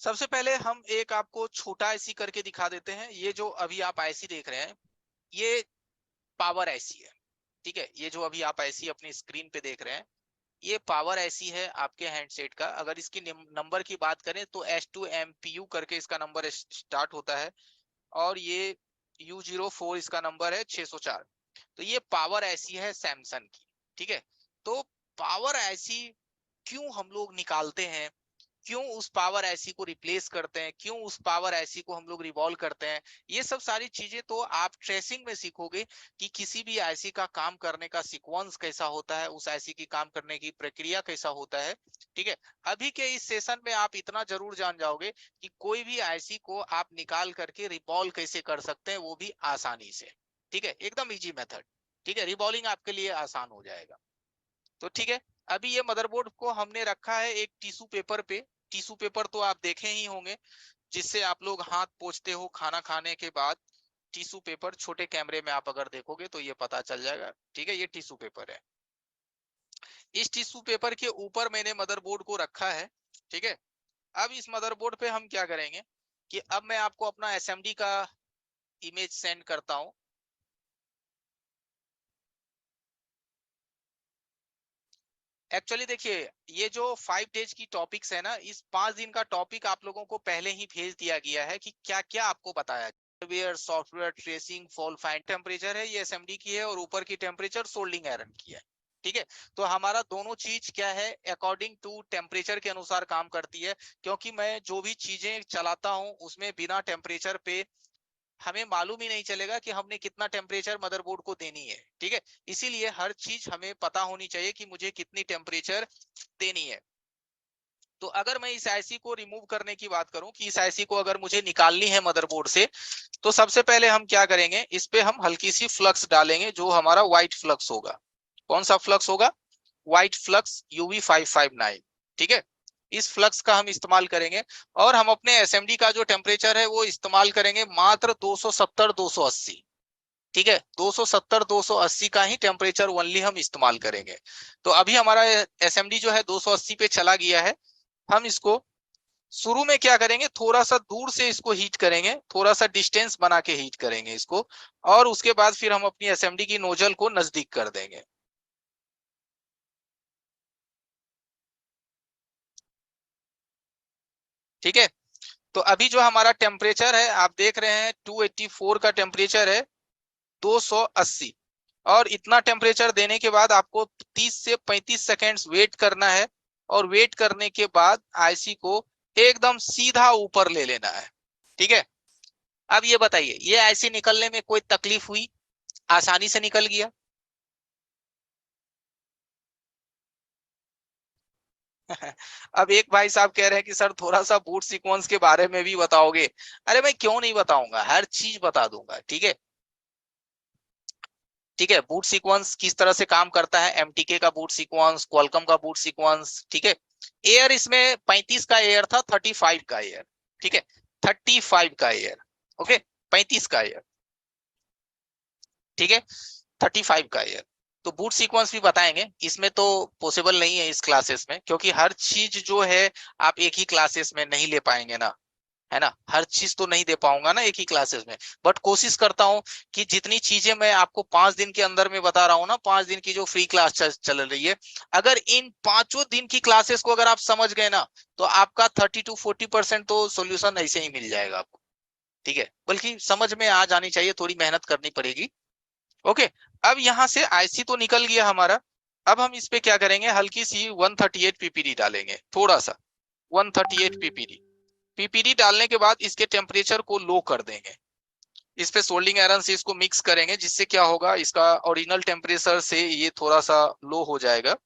सबसे पहले हम एक आपको छोटा आईसी करके दिखा देते हैं। ये जो अभी आप आईसी देख रहे हैं ये पावर आईसी है, ठीक है। ये जो अभी आप आईसी अपनी स्क्रीन पे देख रहे हैं ये पावर आईसी है आपके हैंडसेट का। अगर इसकी नंबर की बात करें तो S2MPU करके इसका नंबर स्टार्ट होता है और ये U04 इसका नंबर है 604। तो ये पावर आईसी है सैमसंग की, ठीक है। तो पावर आईसी क्यों हम लोग निकालते हैं, क्यों उस पावर आईसी को रिप्लेस करते हैं, क्यों उस पावर आईसी को हम लोग रिवॉल्व करते हैं, ये सब सारी चीजें तो आप ट्रेसिंग में सीखोगे कि किसी भी आईसी का काम करने का सीक्वेंस कैसा होता है, उस आईसी की काम करने की प्रक्रिया कैसा होता है, ठीक है। अभी के इस सेशन में आप इतना जरूर जान जाओगे कि कोई भी आईसी को आप निकाल करके रिवॉल्व कैसे कर सकते हैं, वो भी आसानी से, ठीक है। एकदम इजी मेथड, ठीक है। रिवॉल्विंग आपके लिए आसान हो जाएगा। तो ठीक है, अभी ये मदरबोर्ड को हमने रखा है एक टिश्यू पेपर पे। टिश्यू पेपर तो आप देखे ही होंगे जिससे आप लोग हाथ पोंछते हो खाना खाने के बाद। टिश्यू पेपर छोटे कैमरे में आप अगर देखोगे तो ये पता चल जाएगा, ठीक है। ये टिश्यू पेपर है। इस टिश्यू पेपर के ऊपर मैंने मदरबोर्ड को रखा है, ठीक है। अब इस मदरबोर्ड पे हम क्या करेंगे कि अब मैं आपको अपना एसएमडी का इमेज सेंड करता हूं। एक्चुअली देखिए, ये जो 5 डेज की टॉपिक्स है ना, इस 5 दिन का टॉपिक आप लोगों को पहले ही भेज दिया गया है कि क्या क्या आपको बताया। Hardware, software, tracing, fault find, temperature है ये एसएमडी की है और ऊपर की टेम्परेचर सोल्डिंग आयरन की है, ठीक है। तो हमारा दोनों चीज क्या है, अकॉर्डिंग टू टेम्परेचर के अनुसार काम करती है। क्योंकि मैं जो भी चीजें चलाता हूं उसमें बिना टेम्परेचर पे हमें मालूम ही नहीं चलेगा कि हमने कितना टेम्परेचर मदरबोर्ड को देनी है, ठीक है। इसीलिए हर चीज हमें पता होनी चाहिए कि मुझे कितनी टेम्परेचर देनी है। तो अगर मैं इस आईसी को रिमूव करने की बात करूं कि इस आईसी को अगर मुझे निकालनी है मदरबोर्ड से, तो सबसे पहले हम क्या करेंगे, इस पे हम हल्की सी फ्लक्स डालेंगे जो हमारा व्हाइट फ्लक्स होगा। कौन सा फ्लक्स होगा, व्हाइट फ्लक्स UV559, ठीक है। इस फ्लक्स का हम इस्तेमाल करेंगे और हम अपने एसएमडी का जो टेम्परेचर है वो इस्तेमाल करेंगे मात्र 270-280, ठीक है। 270-280 का ही टेम्परेचर ओनली हम इस्तेमाल करेंगे। तो अभी हमारा एसएमडी जो है 280 पे चला गया है। हम इसको शुरू में क्या करेंगे, थोड़ा सा दूर से इसको हीट करेंगे, थोड़ा सा डिस्टेंस बना के हीट करेंगे इसको, और उसके बाद फिर हम अपनी एसएमडी की नोजल को नजदीक कर देंगे। ठीक है, तो अभी जो हमारा टेम्परेचर है आप देख रहे हैं 284 का टेम्परेचर है, 280। और इतना टेम्परेचर देने के बाद आपको 30 से 35 सेकेंड्स वेट करना है और वेट करने के बाद आईसी को एकदम सीधा ऊपर ले लेना है, ठीक है। अब ये बताइए, ये आईसी निकलने में कोई तकलीफ हुई, आसानी से निकल गया? अब एक भाई साहब कह रहे हैं कि सर थोड़ा सा बूट सीक्वेंस के बारे में भी बताओगे। अरे मैं क्यों नहीं बताऊंगा, हर चीज बता दूंगा, ठीक है। ठीक है, बूट सीक्वेंस किस तरह से काम करता है, एमटीके का बूट सीक्वेंस, क्वालकॉम का बूट सीक्वेंस, ठीक है। एयर इसमें 35 का एयर था, 35 का एयर, ठीक है। 35 का एयर, ओके। 35 का एयर, ठीक है। 35 का एयर। तो बूट सीक्वेंस भी बताएंगे, इसमें तो पॉसिबल नहीं है इस क्लासेस में, क्योंकि हर चीज जो है आप एक ही क्लासेस में नहीं ले पाएंगे ना, है ना। हर चीज तो नहीं दे पाऊंगा ना एक ही क्लासेस में। बट कोशिश करता हूं कि जितनी चीजें मैं आपको 5 दिन के अंदर में बता रहा हूं ना, 5 दिन की जो फ्री क्लास चल रही है, अगर इन 5 दिन की क्लासेस को अगर आप समझ गए ना, तो आपका 30-40% तो सोल्यूशन ऐसे ही मिल जाएगा आपको, ठीक है। बल्कि समझ में आ जानी चाहिए, थोड़ी मेहनत करनी पड़ेगी, ओके। अब यहां से आईसी तो निकल गया हमारा। अब हम इस पे क्या करेंगे, हल्की सी 138 पीपीडी डालेंगे, थोड़ा सा 138 पीपीडी। पीपीडी डालने के बाद इसके टेम्परेचर को लो कर देंगे। इस पे सोल्डिंग आयरन से इसको मिक्स करेंगे, जिससे क्या होगा, इसका ओरिजिनल टेम्परेचर से ये थोड़ा सा लो हो जाएगा।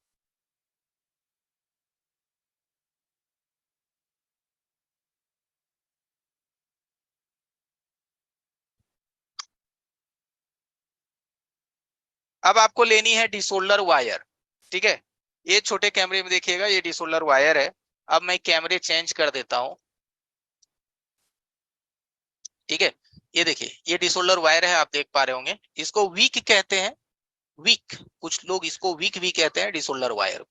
अब आपको लेनी है डिसोल्डर वायर, ठीक है। ये छोटे कैमरे में देखिएगा, ये डिसोल्डर वायर है। अब मैं कैमरे चेंज कर देता हूं, ठीक है। ये देखिए, ये डिसोल्डर वायर है, आप देख पा रहे होंगे। इसको वीक कहते हैं, वीक, कुछ लोग इसको वीक भी कहते हैं डिसोल्डर वायर को।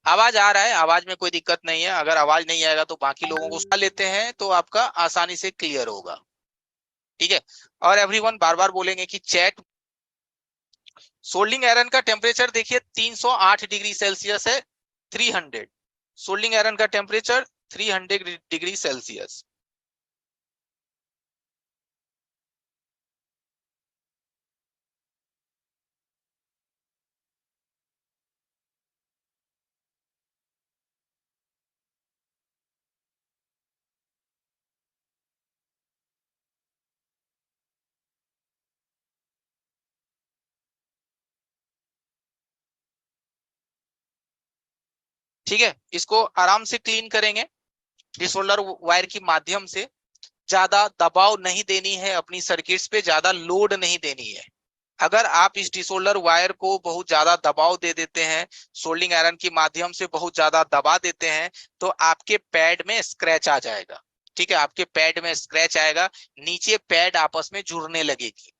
आवाज आ रहा है, आवाज में कोई दिक्कत नहीं है। अगर आवाज नहीं आएगा तो बाकी लोगों को सुना लेते हैं तो आपका आसानी से क्लियर होगा। ठीक है। और एवरीवन बार बार बोलेंगे कि चैट। सोल्डिंग आयरन का टेम्परेचर देखिए 308 डिग्री सेल्सियस है। 300 सोल्डिंग आयरन का टेम्परेचर 300 डिग्री सेल्सियस। ठीक है, इसको आराम से क्लीन करेंगे डिसोल्डर वायर के माध्यम से। ज्यादा दबाव नहीं देनी है अपनी सर्किट्स पे, ज्यादा लोड नहीं देनी है। अगर आप इस डिसोल्डर वायर को बहुत ज्यादा दबाव दे देते हैं, सोल्डिंग आयरन के माध्यम से बहुत ज्यादा दबा देते हैं, तो आपके पैड में स्क्रैच आ जाएगा। ठीक है, आपके पैड में स्क्रैच आएगा, नीचे पैड आपस में जुड़ने लगेगी।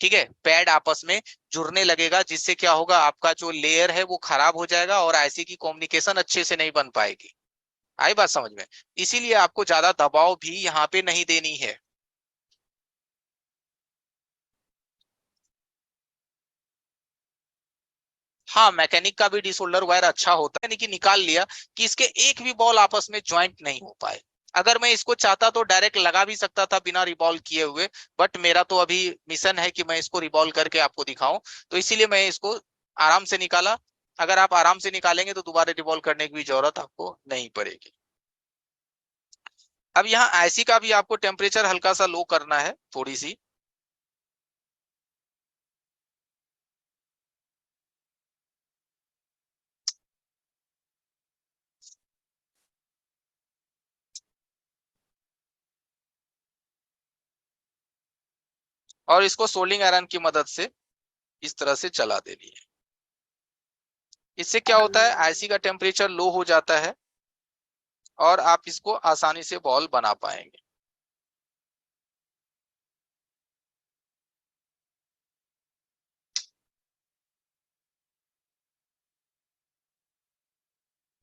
ठीक है, पैड आपस में जुड़ने लगेगा, जिससे क्या होगा, आपका जो लेयर है वो खराब हो जाएगा और आईसी की कम्युनिकेशन अच्छे से नहीं बन पाएगी। आई बात समझ में? इसीलिए आपको ज्यादा दबाव भी यहाँ पे नहीं देनी है। हाँ, मैकेनिक का भी डिसोल्डर वायर अच्छा होता है, लेकिन निकाल लिया कि इसके एक भी बॉल आपस में ज्वाइंट नहीं हो पाए। अगर मैं इसको चाहता तो डायरेक्ट लगा भी सकता था बिना रिबॉल्व किए हुए, बट मेरा तो अभी मिशन है कि मैं इसको रिबॉल्व करके आपको दिखाऊं, तो इसीलिए मैं इसको आराम से निकाला। अगर आप आराम से निकालेंगे तो दोबारा रिबॉल्व करने की भी जरूरत आपको नहीं पड़ेगी। अब यहाँ आईसी का भी आपको टेम्परेचर हल्का सा लो करना है, थोड़ी सी। और इसको सोल्डिंग आयरन की मदद से इस तरह से चला देनी है। इससे क्या होता है, आईसी का टेम्परेचर लो हो जाता है और आप इसको आसानी से बॉल बना पाएंगे।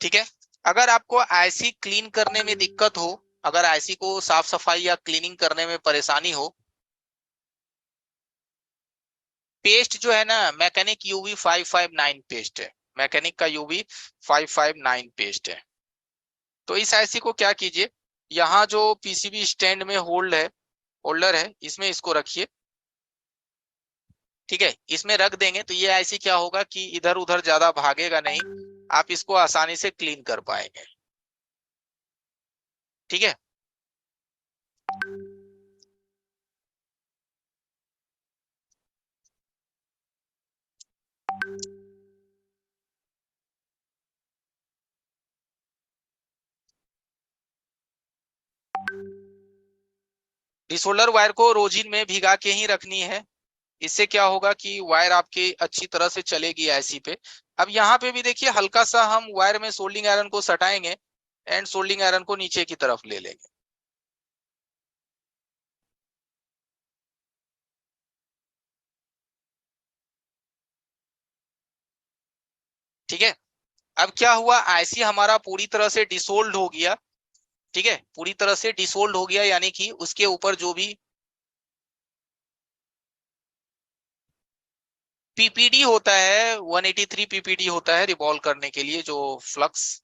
ठीक है। अगर आपको आईसी क्लीन करने में दिक्कत हो, अगर आईसी को साफ सफाई या क्लीनिंग करने में परेशानी हो, पेस्ट जो है ना, मैकेनिक यूवी 559 पेस्ट है। मैकेनिक का यूवी 559 पेस्ट है। तो इस आईसी को क्या कीजिए, यहाँ जो पीसीबी स्टैंड में होल्डर है, इसमें इसको रखिए। ठीक है, इसमें रख देंगे तो ये आईसी क्या होगा कि इधर उधर ज्यादा भागेगा नहीं, आप इसको आसानी से क्लीन कर पाएंगे। ठीक है। डिसोल्डर वायर को रोजिन में भिगा के ही रखनी है। इससे क्या होगा कि वायर आपकी अच्छी तरह से चलेगी आईसी पे। अब यहाँ पे भी देखिए, हल्का सा हम वायर में सोल्डिंग आयरन को सटाएंगे एंड सोल्डिंग आयरन को नीचे की तरफ ले लेंगे। ठीक है। अब क्या हुआ, आईसी हमारा पूरी तरह से डिसोल्ड हो गया। ठीक है, पूरी तरह से डिसोल्ड हो गया, यानी कि उसके ऊपर जो भी पीपीडी होता है, 183 पीपीडी होता है रिवॉल्व करने के लिए, जो फ्लक्स।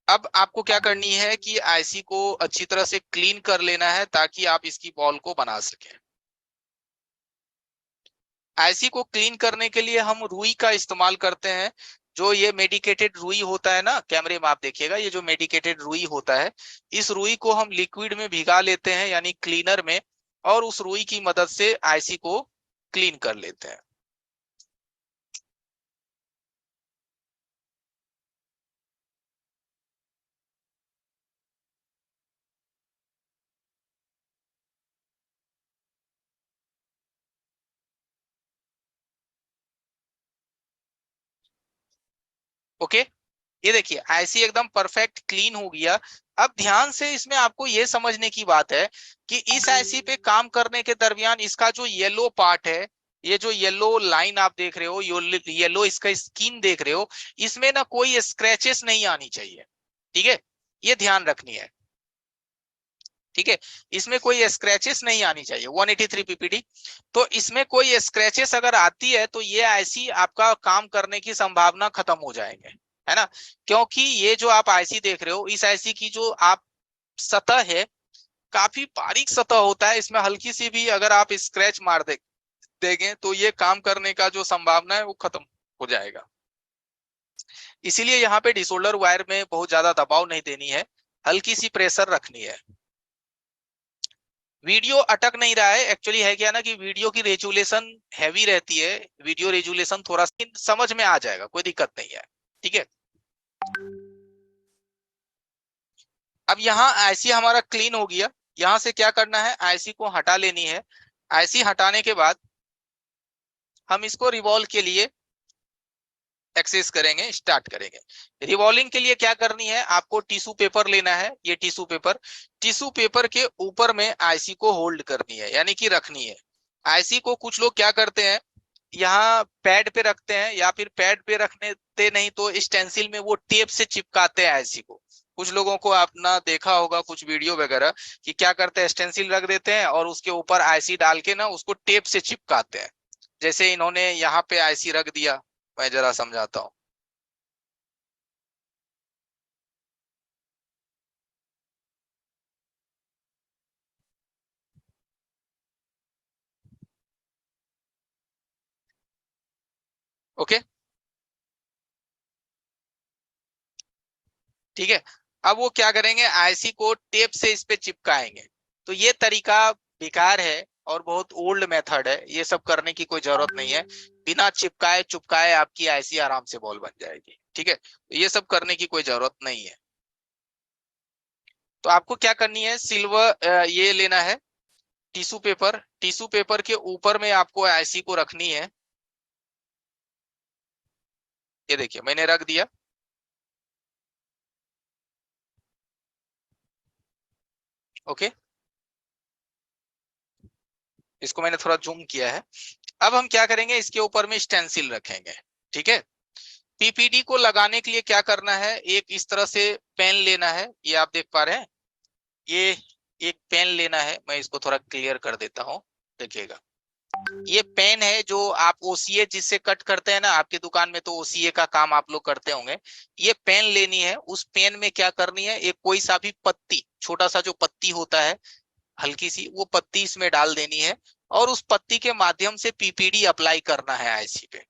अब आपको क्या करनी है कि आईसी को अच्छी तरह से क्लीन कर लेना है ताकि आप इसकी बॉल को बना सकें। आईसी को क्लीन करने के लिए हम रुई का इस्तेमाल करते हैं। जो ये मेडिकेटेड रुई होता है ना, कैमरे में आप देखिएगा, ये जो मेडिकेटेड रुई होता है, इस रुई को हम लिक्विड में भिगा लेते हैं, यानी क्लीनर में, और उस रुई की मदद से आईसी को क्लीन कर लेते हैं। ओके, ये देखिए आईसी एकदम परफेक्ट क्लीन हो गया। अब ध्यान से इसमें आपको ये समझने की बात है कि इस आईसी पे काम करने के दरमियान इसका जो येलो पार्ट है, ये जो येलो लाइन आप देख रहे हो, येलो इसका स्किन देख रहे हो, इसमें ना कोई स्क्रैचेस नहीं आनी चाहिए, ठीक है, ये ध्यान रखनी है, ठीक है, इसमें कोई स्क्रैचेस नहीं आनी चाहिए 183 पीपीडी। तो इसमें कोई स्क्रैचेस अगर आती है तो ये आईसी आपका काम करने की संभावना खत्म हो जाएंगे, है ना, क्योंकि ये जो आप आईसी देख रहे हो, इस आईसी की जो आप सतह है, काफी बारीक सतह होता है, इसमें हल्की सी भी अगर आप स्क्रैच मार देंगे तो ये काम करने का जो संभावना है वो खत्म हो जाएगा। इसीलिए यहाँ पे डिसोल्डर वायर में बहुत ज्यादा दबाव नहीं देनी है, हल्की सी प्रेशर रखनी है। वीडियो अटक नहीं रहा है, एक्चुअली है क्या ना कि वीडियो की रेजुलेशन हैवी रहती है, वीडियो रेजुलेशन थोड़ा समझ में आ जाएगा, कोई दिक्कत नहीं है, ठीक है। अब यहाँ आईसी हमारा क्लीन हो गया, यहाँ से क्या करना है, आईसी को हटा लेनी है। आईसी हटाने के बाद हम इसको रिवॉल्व के लिए एक्सेस करेंगे, स्टार्ट करेंगे। रिवॉल्विंग के लिए क्या करनी है, आपको टिश्यू पेपर लेना है, ये टिश्यू पेपर के ऊपर में आईसी को होल्ड करनी है, यानी कि रखनी है। आईसी को कुछ लोग क्या करते हैं, यहाँ पैड पे रखते हैं, या फिर पैड पे रखने ते नहीं तो स्टेंसिल में वो टेप से चिपकाते हैं आईसी को। कुछ लोगों को आपने देखा होगा कुछ वीडियो वगैरह कि क्या करते हैं, स्टेंसिल रख देते हैं और उसके ऊपर आईसी डाल के ना उसको टेप से चिपकाते हैं, जैसे इन्होंने यहाँ पे आईसी रख दिया। मैं जरा समझाता हूँ। ओके, ठीक है। अब वो क्या करेंगे, आईसी को टेप से इस पे चिपकाएंगे। तो ये तरीका बेकार है और बहुत ओल्ड मेथड है, ये सब करने की कोई जरूरत नहीं है। बिना चिपकाए चुपकाए आपकी आईसी आराम से बॉल बन जाएगी, ठीक है, तो ये सब करने की कोई जरूरत नहीं है। तो आपको क्या करनी है, सिल्वर ये लेना है टिश्यू पेपर के ऊपर में आपको आईसी को रखनी है। ये देखिए मैंने रख दिया, ओके, इसको मैंने थोड़ा जूम किया है। अब हम क्या करेंगे, इसके ऊपर में स्टेंसिल रखेंगे, ठीक है। पीपीडी को लगाने के लिए क्या करना है, एक इस तरह से पेन लेना है, ये आप देख पा रहे हैं, ये एक पेन लेना है, मैं इसको थोड़ा क्लियर कर देता हूँ, देखिएगा। ये पेन है जो आप ओसीए जिससे कट करते हैं ना, आपकी दुकान में तो ओसीए का काम आप लोग करते होंगे। ये पेन लेनी है, उस पेन में क्या करनी है, एक कोई सा भी पत्ती, छोटा सा जो पत्ती होता है हल्की सी, वो पत्ती इसमें डाल देनी है और उस पत्ती के माध्यम से पीपीडी अप्लाई करना है आईसी पे,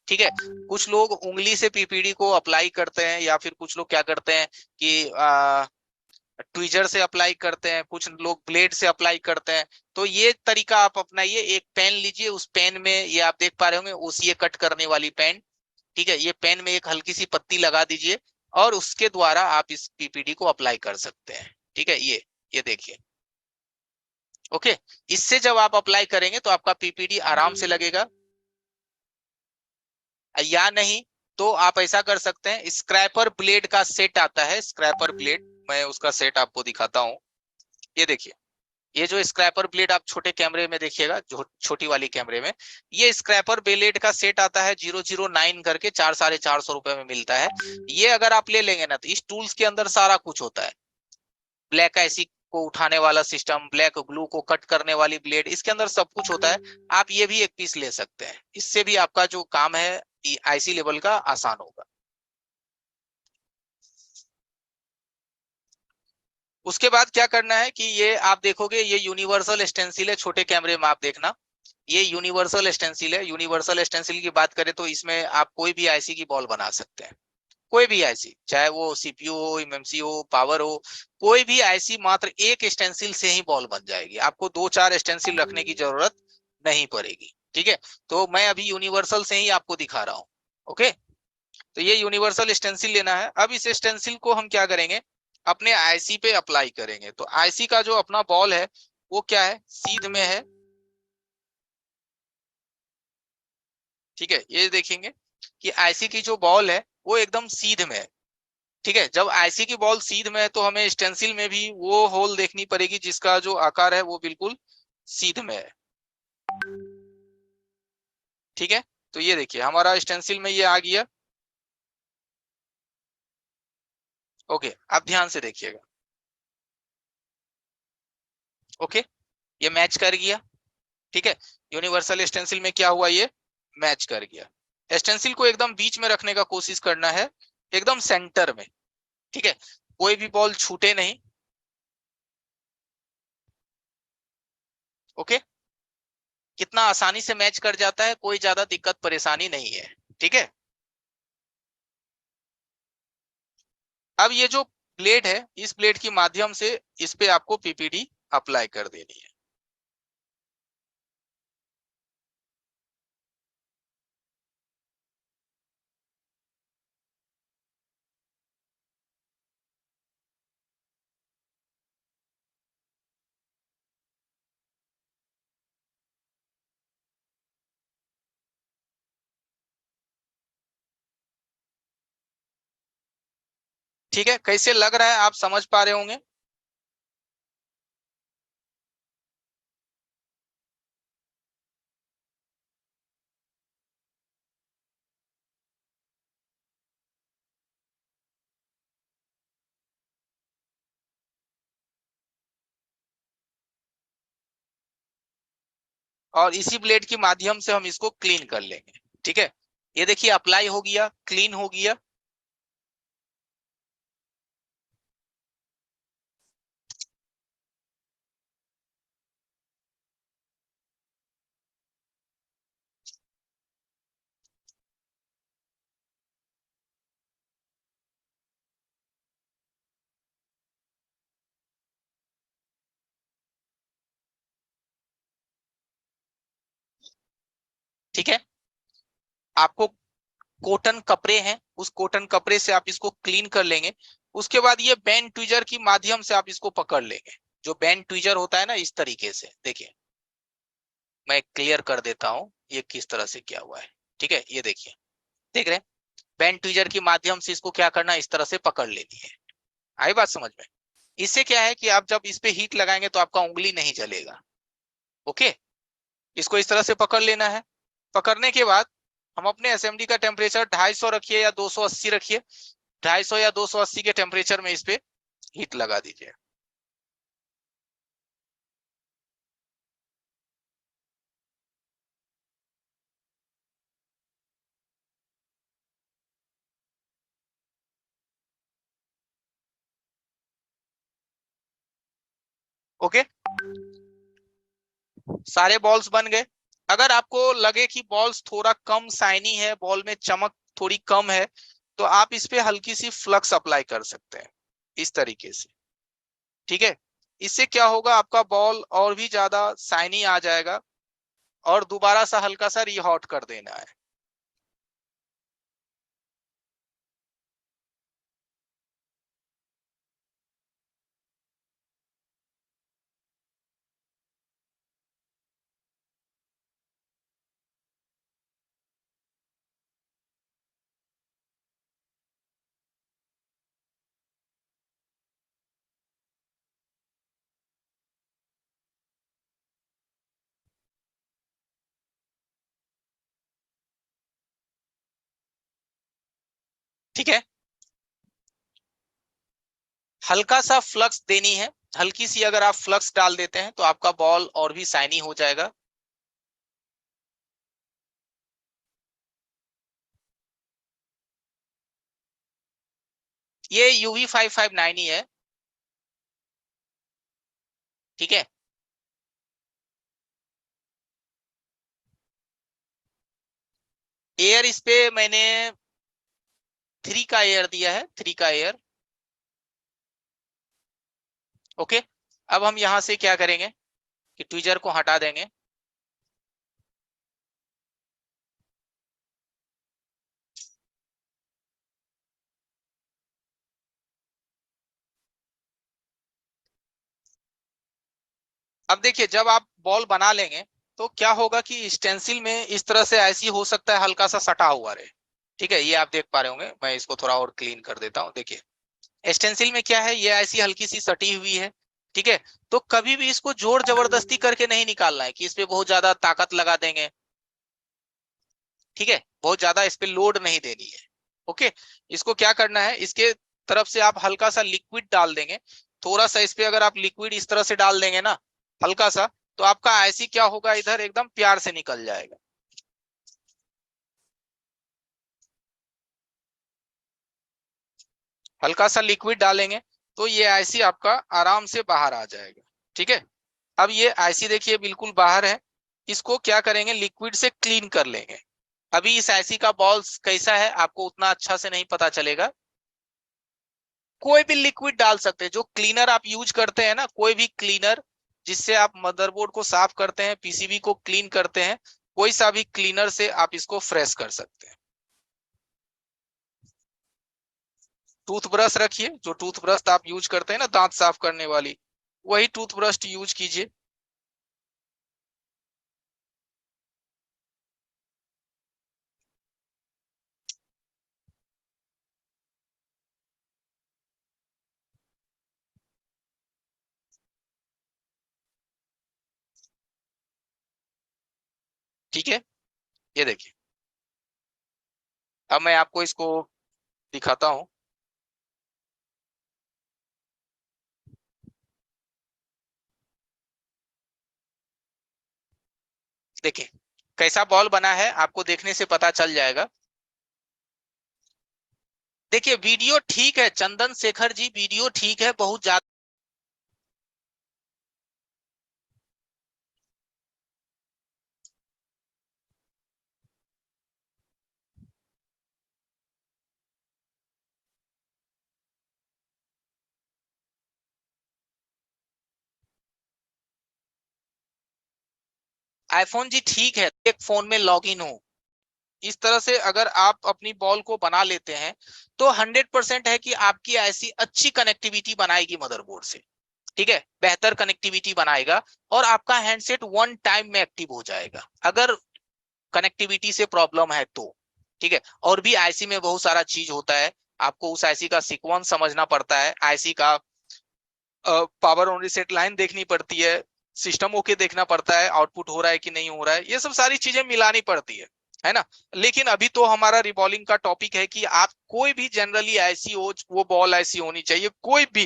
ठीक है। कुछ लोग उंगली से पीपीडी को अप्लाई करते हैं, या फिर कुछ लोग क्या करते हैं कि ट्विजर से अप्लाई करते हैं, कुछ लोग ब्लेड से अप्लाई करते हैं। तो ये तरीका आप अपनाइए, एक पेन लीजिए, उस पेन में ये आप देख पा रहे होंगे ओसीए कट करने वाली पेन, ठीक है, ये पेन में एक हल्की सी पत्ती लगा दीजिए और उसके द्वारा आप इस पीपीडी को अप्लाई कर सकते हैं, ठीक है। ये देखिए, ओके। इससे जब आप अप्लाई करेंगे तो आपका पीपीडी आराम से लगेगा। या नहीं तो आप ऐसा कर सकते हैं, स्क्रैपर ब्लेड का सेट आता है, स्क्रैपर ब्लेड, मैं उसका सेट आपको दिखाता हूँ। ये देखिए, ये जो स्क्रैपर ब्लेड आप छोटे कैमरे में देखिएगा, जो छोटी वाली कैमरे में, ये स्क्रैपर ब्लेड का सेट आता है 009 करके, 400-450 रुपए में मिलता है। ये अगर आप ले लेंगे ना तो इस टूल्स के अंदर सारा कुछ होता है, ब्लैक आईसी को उठाने वाला सिस्टम, ब्लैक ग्लू को कट करने वाली ब्लेड, इसके अंदर सब कुछ होता है। आप ये भी एक पीस ले सकते हैं, इससे भी आपका जो काम है आईसी लेवल का आसान होगा। उसके बाद क्या करना है कि ये आप देखोगे, ये यूनिवर्सल स्टेंसिल है, छोटे कैमरे में आप देखना, ये यूनिवर्सल स्टेंसिल है। यूनिवर्सल स्टेंसिल की बात करें तो इसमें आप कोई भी आईसी की बॉल बना सकते हैं, कोई भी आईसी, चाहे वो सीपीयू हो, एमएमसी हो, पावर हो, कोई भी आईसी मात्र एक स्टेंसिल से ही बॉल बन जाएगी, आपको 2-4 स्टेंसिल रखने की जरूरत नहीं पड़ेगी, ठीक है। तो मैं अभी यूनिवर्सल से ही आपको दिखा रहा हूँ, ओके। तो ये यूनिवर्सल स्टेंसिल लेना है। अब इस स्टेंसिल को हम क्या करेंगे, अपने आईसी पे अप्लाई करेंगे। तो आईसी का जो अपना बॉल है वो क्या है, सीध में है, ठीक है। ये देखेंगे कि आईसी की जो बॉल है वो एकदम सीध में है, ठीक है। जब आईसी की बॉल सीध में है तो हमें स्टेंसिल में भी वो होल देखनी पड़ेगी जिसका जो आकार है वो बिल्कुल सीध में है। ठीक है, तो ये देखिए हमारा स्टेंसिल में ये आ गया। ओके, आप ध्यान से देखिएगा। ओके, ये मैच कर गया। ठीक है, यूनिवर्सल स्टेंसिल में क्या हुआ, ये मैच कर गया। स्टेंसिल को एकदम बीच में रखने का कोशिश करना है, एकदम सेंटर में। ठीक है, कोई भी बॉल छूटे नहीं। ओके, कितना आसानी से मैच कर जाता है, कोई ज्यादा दिक्कत परेशानी नहीं है। ठीक है, अब ये जो ब्लेड है, इस ब्लेड के माध्यम से इस पे आपको पीपीडी अप्लाई कर देनी है। ठीक है, कैसे लग रहा है आप समझ पा रहे होंगे। और इसी ब्लेड के माध्यम से हम इसको क्लीन कर लेंगे। ठीक है, ये देखिए अप्लाई हो गया, क्लीन हो गया। ठीक है, आपको कॉटन कपड़े हैं, उस कॉटन कपड़े से आप इसको क्लीन कर लेंगे। उसके बाद ये बैंड ट्विजर की माध्यम से आप इसको पकड़ लेंगे। जो बैंड ट्विजर होता है ना, इस तरीके से देखिए, मैं क्लियर कर देता हूं ये किस तरह से क्या हुआ है। ठीक है, ये देखिए, देख रहे हैं, बैंड ट्विजर की माध्यम से इसको क्या करना है, इस तरह से पकड़ लेनी है। आई बात समझ में। इससे क्या है कि आप जब इस पे हीट लगाएंगे तो आपका उंगली नहीं जलेगा। ओके, इसको इस तरह से पकड़ लेना है। पकड़ने के बाद हम अपने एसएमडी का टेम्परेचर 250 रखिए या 280 रखिए। 250 या 280 के टेम्परेचर में इस पे हीट लगा दीजिए। ओके, सारे बॉल्स बन गए। अगर आपको लगे कि बॉल्स थोड़ा कम शाइनी है, बॉल में चमक थोड़ी कम है, तो आप इस पे हल्की सी फ्लक्स अप्लाई कर सकते हैं, इस तरीके से। ठीक है, इससे क्या होगा, आपका बॉल और भी ज्यादा शाइनी आ जाएगा। और दोबारा सा हल्का सा रीहॉट कर देना है। ठीक है, हल्का सा फ्लक्स देनी है। हल्की सी अगर आप फ्लक्स डाल देते हैं तो आपका बॉल और भी शाइनी हो जाएगा। ये UV559 ही है। ठीक है, एयर इस पे मैंने 3 का एयर दिया है, 3 का एयर। ओके, अब हम यहां से क्या करेंगे कि ट्विजर को हटा देंगे। अब देखिए, जब आप बॉल बना लेंगे तो क्या होगा कि स्टेंसिल में इस तरह से ऐसी हो सकता है हल्का सा सटा हुआ रहे। ठीक है, ये आप देख पा रहे होंगे, मैं इसको थोड़ा और क्लीन कर देता हूं। देखिए स्टेंसिल में क्या है, ये ऐसी हल्की सी सटी हुई है। ठीक है, तो कभी भी इसको जोर जबरदस्ती करके नहीं निकालना है कि इस पे बहुत ज्यादा ताकत लगा देंगे। ठीक है, बहुत ज्यादा इस पे लोड नहीं देनी है। ओके, इसको क्या करना है, इसके तरफ से आप हल्का सा लिक्विड डाल देंगे, थोड़ा सा इस पे अगर आप लिक्विड इस तरह से डाल देंगे ना हल्का सा, तो आपका आईसी क्या होगा, इधर एकदम प्यार से निकल जाएगा। हल्का सा लिक्विड डालेंगे तो ये आईसी आपका आराम से बाहर आ जाएगा। ठीक है, अब ये आईसी देखिए बिल्कुल बाहर है, इसको क्या करेंगे, लिक्विड से क्लीन कर लेंगे। अभी इस आईसी का बॉल्स कैसा है आपको उतना अच्छा से नहीं पता चलेगा, कोई भी लिक्विड डाल सकते हैं, जो क्लीनर आप यूज करते हैं ना, कोई भी क्लीनर जिससे आप मदरबोर्ड को साफ करते हैं, पीसीबी को क्लीन करते हैं, कोई सा भी क्लीनर से आप इसको फ्रेश कर सकते हैं। टूथब्रश रखिए, जो टूथब्रश आप यूज करते हैं ना दांत साफ करने वाली, वही टूथब्रश यूज कीजिए। ठीक है, ये देखिए, अब मैं आपको इसको दिखाता हूं। देखिए कैसा बॉल बना है, आपको देखने से पता चल जाएगा। देखिए वीडियो ठीक है चंदन शेखर जी, वीडियो ठीक है, बहुत ज्यादा आईफोन जी ठीक है, एक फोन में लॉग इन हो, इस तरह से अगर आप अपनी बॉल को बना लेते हैं तो 100% है कि आपकी ऐसी अच्छी कनेक्टिविटी बनाएगी मदरबोर्ड से। ठीक है, बेहतर कनेक्टिविटी बनाएगा और आपका हैंडसेट वन टाइम में एक्टिव हो जाएगा अगर कनेक्टिविटी से प्रॉब्लम है तो। ठीक है, और भी आईसी में बहुत सारा चीज होता है, आपको उस आईसी का सीक्वेंस समझना पड़ता है, आईसी का पावर ऑन रीसेट लाइन देखनी पड़ती है, सिस्टम ओके देखना पड़ता है, आउटपुट हो रहा है कि नहीं हो रहा है, ये सब सारी चीजें मिलानी पड़ती है ना। लेकिन अभी तो हमारा रिबॉलिंग का टॉपिक है कि आप कोई भी जनरली ऐसी हो, वो बॉल ऐसी होनी चाहिए कोई भी,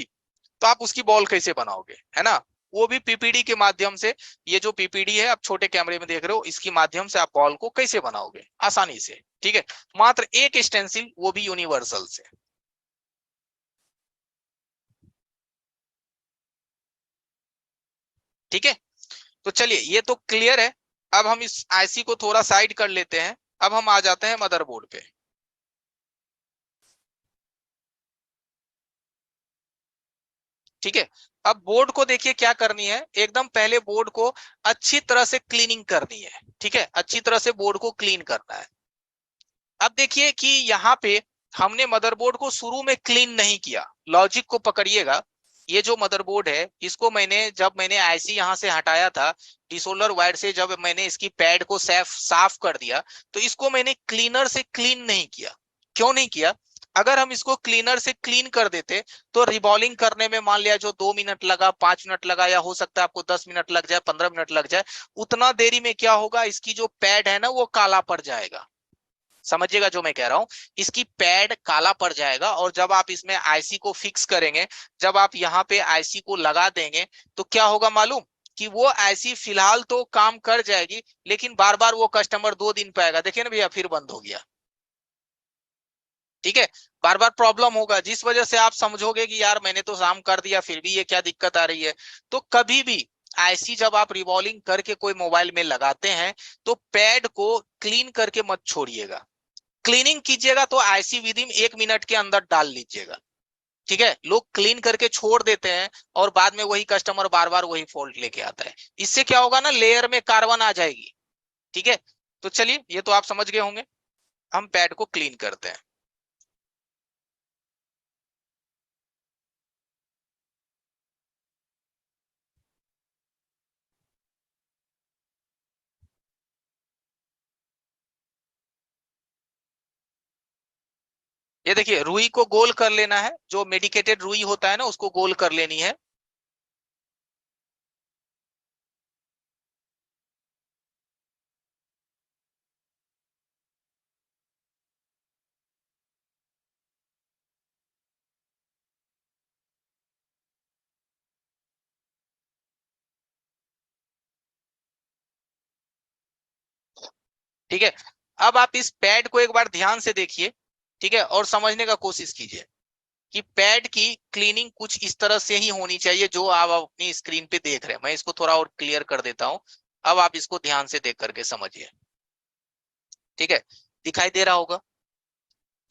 तो आप उसकी बॉल कैसे बनाओगे, है ना, वो भी पीपीडी के माध्यम से। ये जो पीपीडी है आप छोटे कैमरे में देख रहे हो, इसके माध्यम से आप बॉल को कैसे बनाओगे आसानी से। ठीक है, मात्र एक स्टेंसिल, वो भी यूनिवर्सल से। ठीक है, तो चलिए ये तो क्लियर है। अब हम इस आईसी को थोड़ा साइड कर लेते हैं, अब हम आ जाते हैं मदरबोर्ड पे। ठीक है, अब बोर्ड को देखिए क्या करनी है, एकदम पहले बोर्ड को अच्छी तरह से क्लीनिंग करनी है। ठीक है, अच्छी तरह से बोर्ड को क्लीन करना है। अब देखिए कि यहाँ पे हमने मदरबोर्ड को शुरू में क्लीन नहीं किया, लॉजिक को पकड़िएगा। ये जो मदरबोर्ड है इसको मैंने जब मैंने आईसी यहाँ से हटाया था, डिसोलर वायर से जब मैंने इसकी पैड को साफ साफ कर दिया, तो इसको मैंने क्लीनर से क्लीन नहीं किया। क्यों नहीं किया, अगर हम इसको क्लीनर से क्लीन कर देते तो रिबॉलिंग करने में मान लिया जो 2 मिनट लगा, 5 मिनट लगा, या हो सकता है आपको 10 मिनट लग जाए, 15 मिनट लग जाए, उतना देरी में क्या होगा, इसकी जो पैड है ना वो काला पड़ जाएगा। समझिएगा जो मैं कह रहा हूं, इसकी पैड काला पड़ जाएगा, और जब आप इसमें आईसी को फिक्स करेंगे, जब आप यहाँ पे आईसी को लगा देंगे, तो क्या होगा मालूम, कि वो आईसी फिलहाल तो काम कर जाएगी, लेकिन बार बार वो कस्टमर 2 दिन पे आएगा, देखिए ना भैया फिर बंद हो गया। ठीक है, बार बार प्रॉब्लम होगा, जिस वजह से आप समझोगे कि यार मैंने तो काम कर दिया फिर भी ये क्या दिक्कत आ रही है। तो कभी भी आईसी जब आप रिवॉल्विंग करके कोई मोबाइल में लगाते हैं, तो पैड को क्लीन करके मत छोड़िएगा, क्लीनिंग कीजिएगा तो आईसी विद इन 1 मिनट के अंदर डाल लीजिएगा। ठीक है, लोग क्लीन करके छोड़ देते हैं और बाद में वही कस्टमर बार बार वही फॉल्ट लेके आता है, इससे क्या होगा ना, लेयर में कार्बन आ जाएगी। ठीक है, तो चलिए ये तो आप समझ गए होंगे, हम पैड को क्लीन करते हैं। ये देखिए रुई को गोल कर लेना है, जो मेडिकेटेड रुई होता है ना उसको गोल कर लेनी है। ठीक है, अब आप इस पैड को एक बार ध्यान से देखिए, ठीक है, और समझने का कोशिश कीजिए कि पैड की क्लीनिंग कुछ इस तरह से ही होनी चाहिए जो आप अपनी स्क्रीन पे देख रहे हैं। मैं इसको थोड़ा और क्लियर कर देता हूं, अब आप इसको ध्यान से देख करके समझिए। ठीक है, दिखाई दे रहा होगा,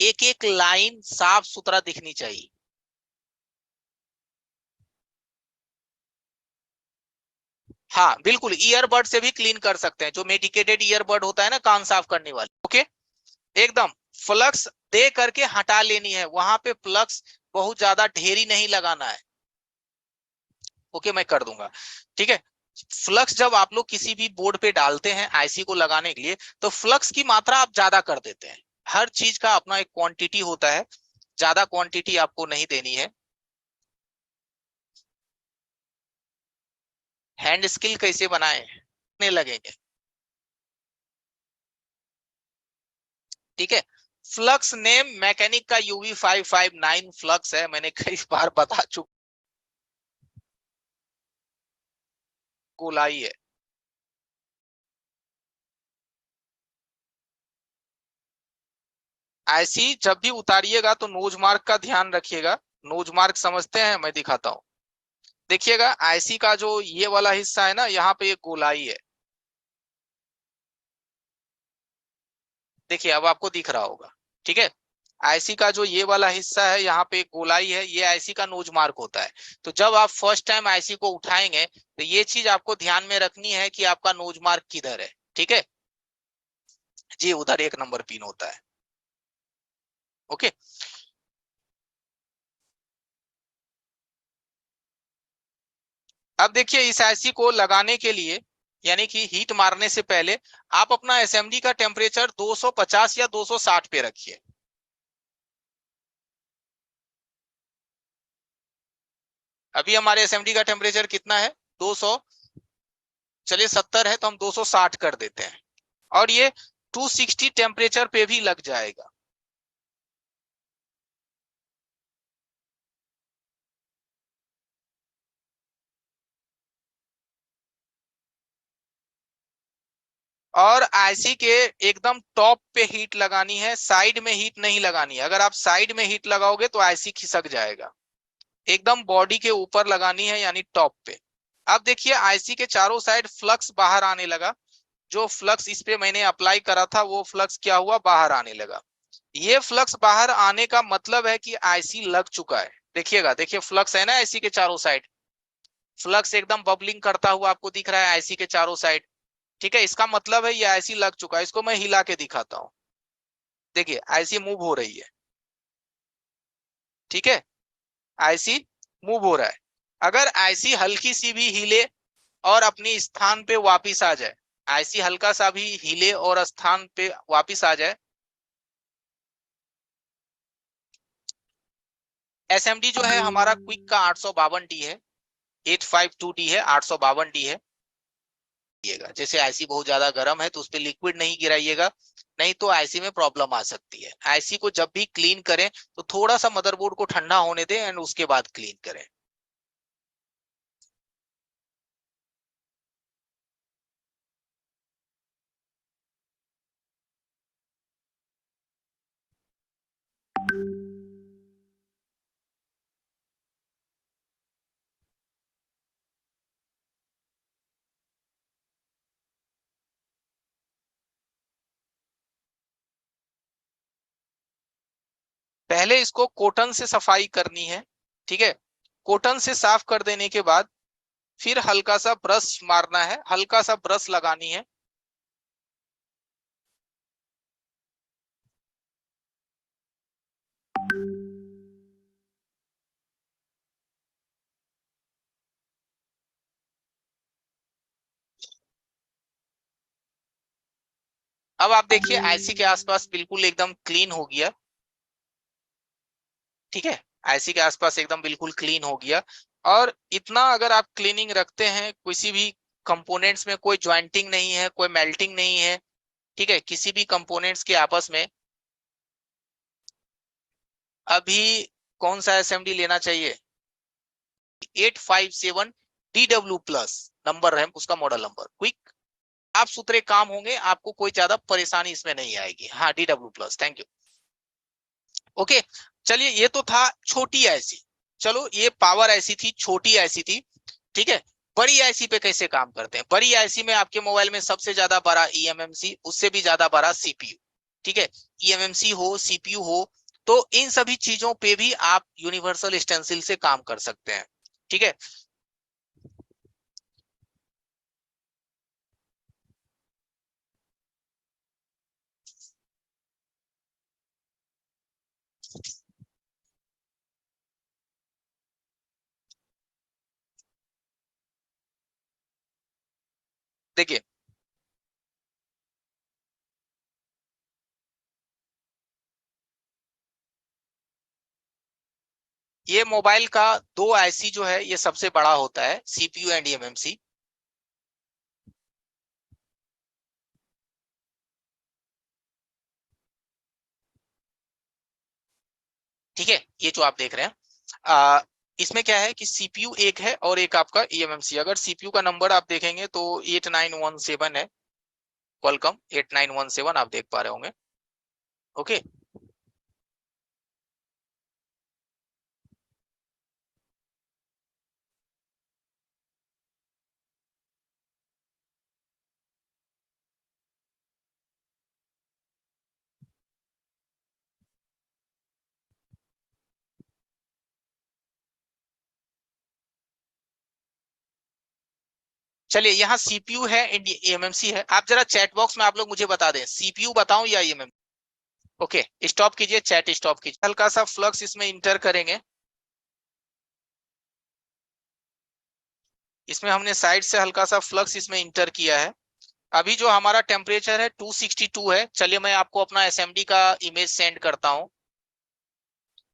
एक एक लाइन साफ सुथरा दिखनी चाहिए। हाँ बिल्कुल, ईयरबड से भी क्लीन कर सकते हैं, जो मेडिकेटेड ईयरबड होता है ना कान साफ करने वाले। ओके, एकदम फ्लक्स दे करके हटा लेनी है, वहां पे फ्लक्स बहुत ज्यादा ढेरी नहीं लगाना है। ओके, मैं कर दूंगा। ठीक है, फ्लक्स जब आप लोग किसी भी बोर्ड पे डालते हैं आईसी को लगाने के लिए, तो फ्लक्स की मात्रा आप ज्यादा कर देते हैं। हर चीज का अपना एक क्वांटिटी होता है, ज्यादा क्वांटिटी आपको नहीं देनी है। हैंड स्किल कैसे बनाए लगेंगे, ठीक है। फ्लक्स नेम मैकेनिक का UV559 फ्लक्स है, मैंने कई बार बता चुका, गोलाई है। ऐसी जब भी उतारिएगा तो नोज मार्क का ध्यान रखिएगा। नोज मार्क समझते हैं, मैं दिखाता हूं। देखिएगा आईसी का जो ये वाला हिस्सा है ना, यहाँ पे एक गोलाई है। देखिए अब आपको दिख रहा होगा, ठीक है। आईसी का जो ये वाला हिस्सा है, यहाँ पे एक गोलाई है, ये आईसी का नोज मार्क होता है। तो जब आप फर्स्ट टाइम आईसी को उठाएंगे तो ये चीज आपको ध्यान में रखनी है कि आपका नोज मार्क किधर है, ठीक है जी, उधर 1 नंबर पिन होता है। ओके, अब देखिए इस आईसी को लगाने के लिए, यानी कि हीट मारने से पहले, आप अपना एसएमडी का टेम्परेचर 250 या 260 पे रखिए। अभी हमारे एसएमडी का टेम्परेचर कितना है, 200, चलिए 70 है तो हम 260 कर देते हैं, और ये 260 टेम्परेचर पे भी लग जाएगा। और आईसी के एकदम टॉप पे हीट लगानी है, साइड में हीट नहीं लगानी है। अगर आप साइड में हीट लगाओगे तो आईसी खिसक जाएगा। एकदम बॉडी के ऊपर लगानी है, यानी टॉप पे। अब देखिए आईसी के चारों साइड फ्लक्स बाहर आने लगा। जो फ्लक्स इस पे मैंने अप्लाई करा था वो फ्लक्स क्या हुआ, बाहर आने लगा। ये फ्लक्स बाहर आने का मतलब है कि आईसी लग चुका है। देखिएगा, देखिए फ्लक्स है ना आईसी के चारों साइड, फ्लक्स एकदम बबलिंग करता हुआ आपको दिख रहा है आईसी के चारों साइड। ठीक है, इसका मतलब है ये आईसी लग चुका है। इसको मैं हिला के दिखाता हूँ, देखिए आईसी मूव हो रही है, ठीक है, आईसी मूव हो रहा है। अगर आईसी हल्की सी भी हिले और अपनी स्थान पे वापिस आ जाए, आईसी हल्का सा भी हिले और स्थान पे वापिस आ जाए, एसएमडी जो है हमारा क्विक का 852D है, 852D है, 852D है। जैसे आईसी बहुत ज्यादा गर्म है तो उस पर लिक्विड नहीं गिराइएगा, नहीं तो आईसी में प्रॉब्लम आ सकती है। आईसी को जब भी क्लीन करें तो थोड़ा सा मदरबोर्ड को ठंडा होने दें एंड उसके बाद क्लीन करें। पहले इसको कॉटन से सफाई करनी है, ठीक है। कॉटन से साफ कर देने के बाद फिर हल्का सा ब्रश मारना है, हल्का सा ब्रश लगानी है। अब आप देखिए आईसी के आसपास बिल्कुल एकदम क्लीन हो गया, ठीक है, आईसी के आसपास एकदम बिल्कुल क्लीन हो गया। और इतना अगर आप क्लीनिंग रखते हैं, किसी भी कंपोनेंट्स में कोई ज्वाइंटिंग नहीं है, कोई मेल्टिंग नहीं है, ठीक है, किसी भी कंपोनेंट्स के आपस में, अभी कौन सा एसएमडी लेना चाहिए, 857 DW प्लस नंबर है उसका, मॉडल नंबर क्विक साफ सुथरे काम होंगे, आपको कोई ज्यादा परेशानी इसमें नहीं आएगी। हाँ DW+, थैंक यू। ओके, चलिए ये तो था छोटी आईसी। चलो ये पावर आईसी थी, छोटी आईसी थी, ठीक है। बड़ी आईसी पे कैसे काम करते हैं? बड़ी आईसी में आपके मोबाइल में सबसे ज्यादा बड़ा ईएमएमसी, उससे भी ज्यादा बड़ा सीपीयू, ठीक है। ईएमएमसी हो, सीपीयू हो, तो इन सभी चीजों पे भी आप यूनिवर्सल स्टेंसिल से काम कर सकते हैं, ठीक है। देखिए, ये मोबाइल का दो आईसी जो है, ये सबसे बड़ा होता है, सीपीयू एंड ईएमएमसी, ठीक है। ये जो आप देख रहे हैं, इसमें क्या है कि सीपीयू एक है और एक आपका ईएमएमसी। अगर सीपीयू का नंबर आप देखेंगे तो 8917 है, क्वालकॉम 8917 आप देख पा रहे होंगे। ओके, चलिए यहाँ सीपीयू है, ईएमएमसी है। आप जरा चैट बॉक्स में आप लोग मुझे बता दें, सीपीयू बताऊं या ईएमएमसी? ओके, स्टॉप कीजिए, चैट स्टॉप कीजिए, हल्का सा फ्लक्स इसमें इंटर करेंगे। इसमें हमने साइड से हल्का सा फ्लक्स इसमें इंटर किया है। अभी जो हमारा टेम्परेचर है 262 है। चलिए मैं आपको अपना एसएमडी का इमेज सेंड करता हूं।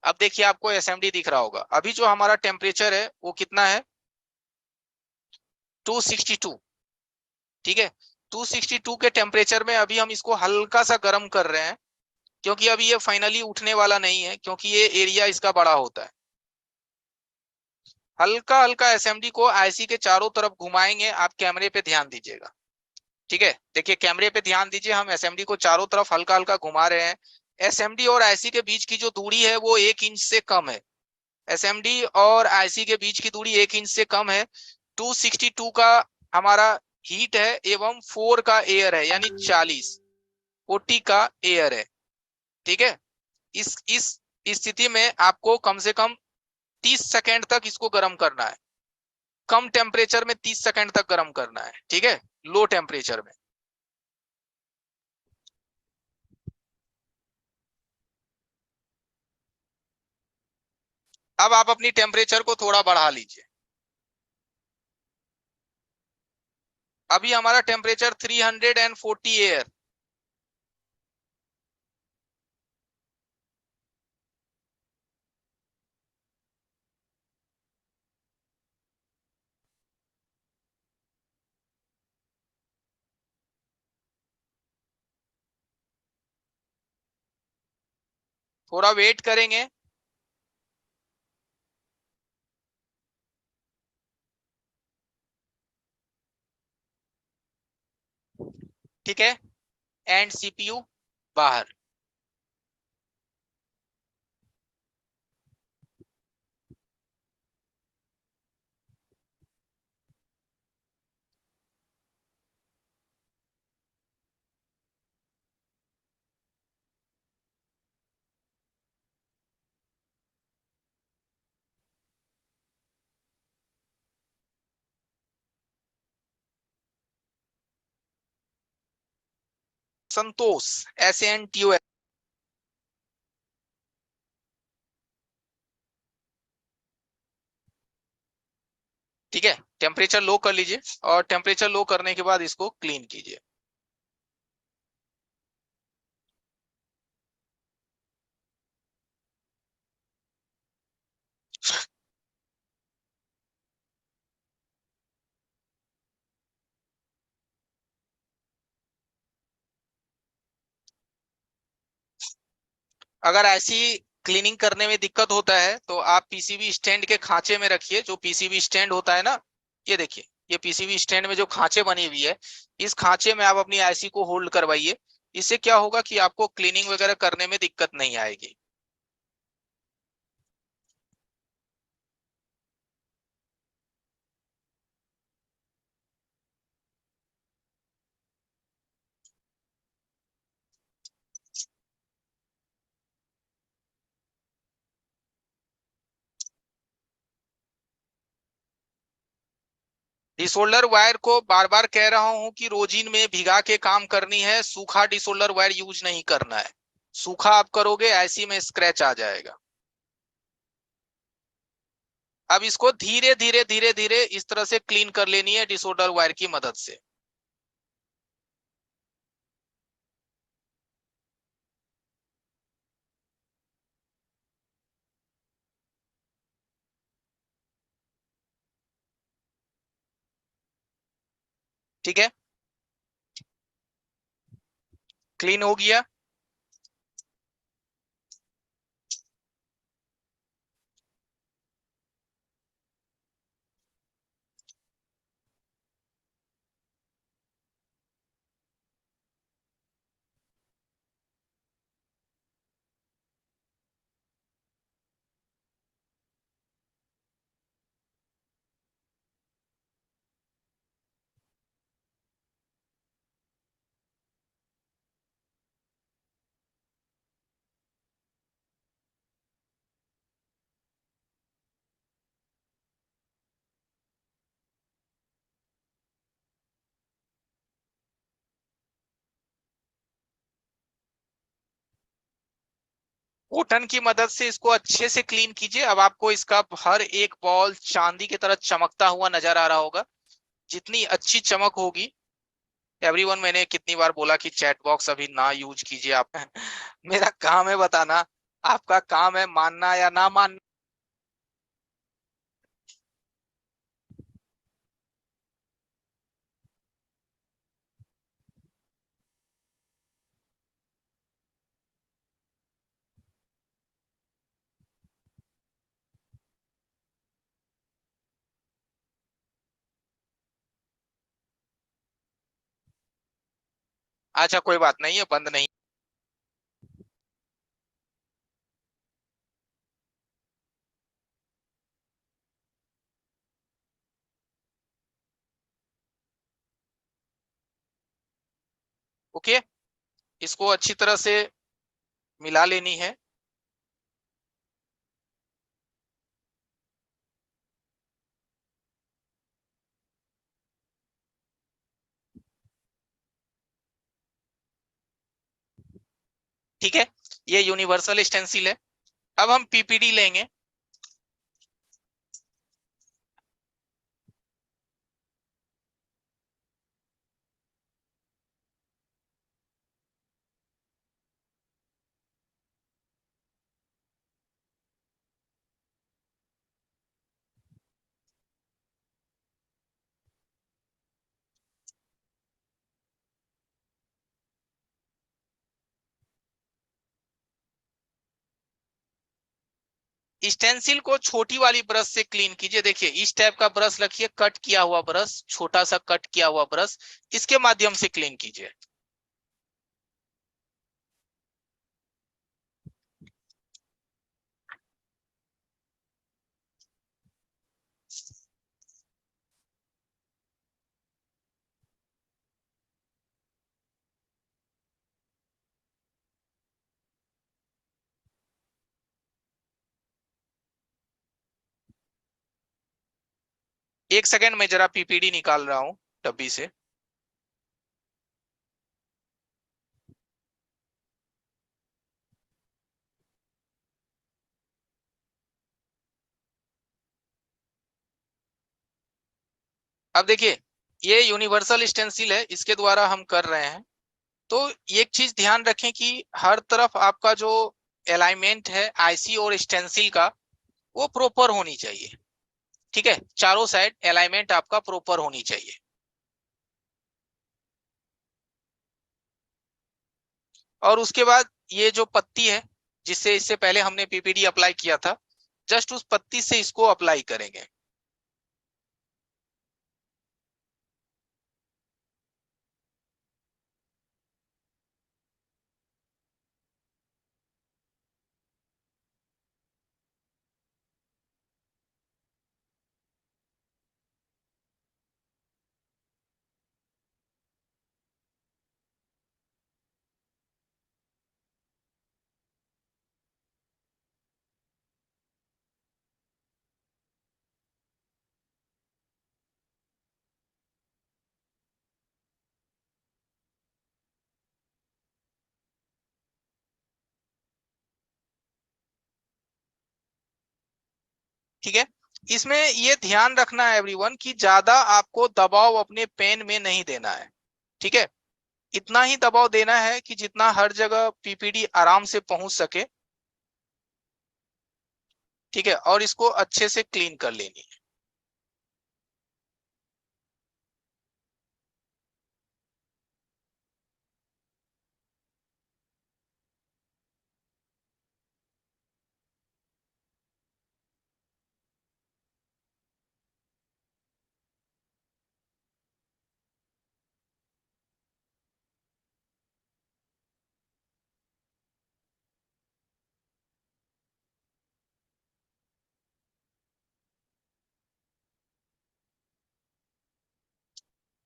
अब देखिए आपको एसएमडी दिख रहा होगा। अभी जो हमारा टेम्परेचर है वो कितना है? 262, ठीक है। 262 के टेम्परेचर में अभी हम इसको हल्का सा गर्म कर रहे हैं, क्योंकि अभी ये फाइनली उठने वाला नहीं है, क्योंकि ये एरिया इसका बड़ा होता है। हल्का हल्का एसएमडी को आईसी के चारों तरफ घुमाएंगे, आप कैमरे पे ध्यान दीजिएगा, ठीक है। देखिए कैमरे पे ध्यान दीजिए, हम एसएमडी को चारों तरफ हल्का हल्का घुमा रहे हैं। एसएमडी और आईसी के बीच की जो दूरी है वो 1 इंच से कम है। एसएमडी और आईसी के बीच की दूरी 1 इंच से कम है। 262 का हमारा हीट है एवं 4 का एयर है, यानी 40 का एयर है, ठीक है। इस स्थिति में आपको कम से कम 30 सेकेंड तक इसको गर्म करना है। कम टेम्परेचर में 30 सेकेंड तक गर्म करना है, ठीक है, लो टेम्परेचर में। अब आप अपनी टेम्परेचर को थोड़ा बढ़ा लीजिए। अभी हमारा टेम्परेचर 340 एयर। थोड़ा वेट करेंगे। ठीक है, एंड सीपीयू बाहर। संतोष, SANTOS, ठीक है। टेम्परेचर लो कर लीजिए और टेम्परेचर लो करने के बाद इसको क्लीन कीजिए। अगर ऐसी क्लीनिंग करने में दिक्कत होता है तो आप पीसीबी स्टैंड के खांचे में रखिए। जो पीसीबी स्टैंड होता है ना, ये देखिए, ये पीसीबी स्टैंड में जो खांचे बनी हुई है, इस खांचे में आप अपनी आईसी को होल्ड करवाइए। इससे क्या होगा कि आपको क्लीनिंग वगैरह करने में दिक्कत नहीं आएगी। डिसोल्डर वायर को बार बार कह रहा हूं कि रोजिन में भिगा के काम करनी है, सूखा डिसोल्डर वायर यूज नहीं करना है। सूखा आप करोगे ऐसी में स्क्रैच आ जाएगा। अब इसको धीरे धीरे धीरे धीरे इस तरह से क्लीन कर लेनी है डिसोल्डर वायर की मदद से। ठीक है, क्लीन हो गया। कॉटन की मदद से इसको अच्छे से क्लीन कीजिए। अब आपको इसका हर एक बॉल चांदी की तरह चमकता हुआ नजर आ रहा होगा। जितनी अच्छी चमक होगी, एवरीवन, मैंने कितनी बार बोला कि चैट बॉक्स अभी ना यूज कीजिए आप। मेरा काम है बताना, आपका काम है मानना या ना मानना। अच्छा, कोई बात नहीं है, बंद नहीं। ओके, इसको अच्छी तरह से मिला लेनी है। ठीक है, ये यूनिवर्सल स्टेंसिल है। अब हम पीपीडी लेंगे। स्टेंसिल को छोटी वाली ब्रश से क्लीन कीजिए। देखिए, इस टाइप का ब्रश रखिए, कट किया हुआ ब्रश, छोटा सा कट किया हुआ ब्रश, इसके माध्यम से क्लीन कीजिए। एक सेकंड में जरा पीपीडी निकाल रहा हूं डब्बी से। अब देखिए, ये यूनिवर्सल स्टेंसिल है, इसके द्वारा हम कर रहे हैं। तो एक चीज ध्यान रखें कि हर तरफ आपका जो अलाइनमेंट है आईसी और स्टेंसिल का, वो प्रॉपर होनी चाहिए। ठीक है, चारों साइड अलाइनमेंट आपका प्रॉपर होनी चाहिए। और उसके बाद ये जो पत्ती है, जिससे इससे पहले हमने पीपीडी अप्लाई किया था, जस्ट उस पत्ती से इसको अप्लाई करेंगे। ठीक है। इसमें ये ध्यान रखना है एवरीवन कि ज्यादा आपको दबाव अपने पेन में नहीं देना है। ठीक है, इतना ही दबाव देना है कि जितना हर जगह पीपीडी आराम से पहुंच सके। ठीक है, और इसको अच्छे से क्लीन कर लेनी है।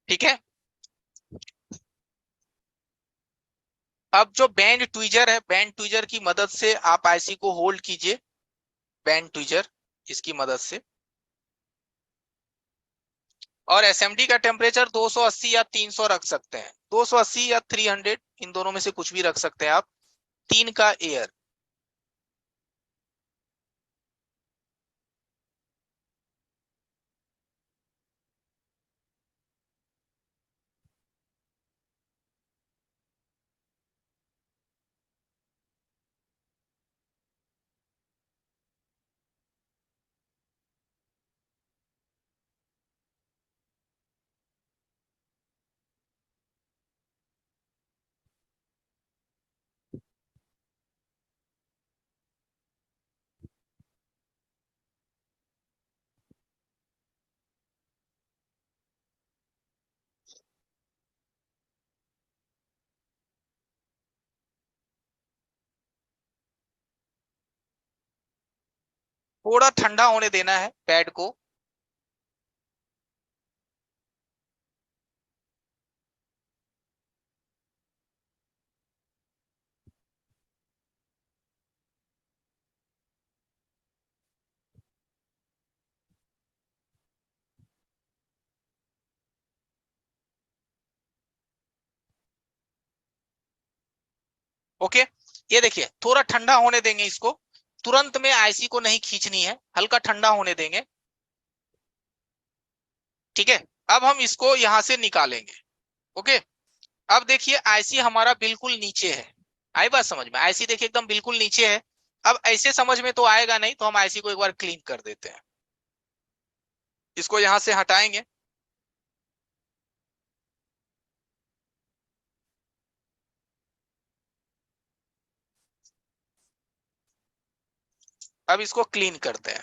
ठीक है, अब जो बैंड ट्विजर है, बैंड ट्विजर की मदद से आप आईसी को होल्ड कीजिए। बैंड ट्विजर, इसकी मदद से। और एसएमडी का टेम्परेचर 280 या 300 रख सकते हैं। 280 या 300, इन दोनों में से कुछ भी रख सकते हैं आप। 3 का एयर। थोड़ा ठंडा होने देना है पैड को। ओके, ये देखिए थोड़ा ठंडा होने देंगे इसको। तुरंत में आईसी को नहीं खींचनी है, हल्का ठंडा होने देंगे। ठीक है, अब हम इसको यहां से निकालेंगे। ओके, अब देखिए आईसी हमारा बिल्कुल नीचे है। आई बात समझ में? आईसी देखिए एकदम बिल्कुल नीचे है। अब ऐसे समझ में तो आएगा नहीं, तो हम आईसी को एक बार क्लीन कर देते हैं। इसको यहां से हटाएंगे। अब इसको क्लीन करते हैं।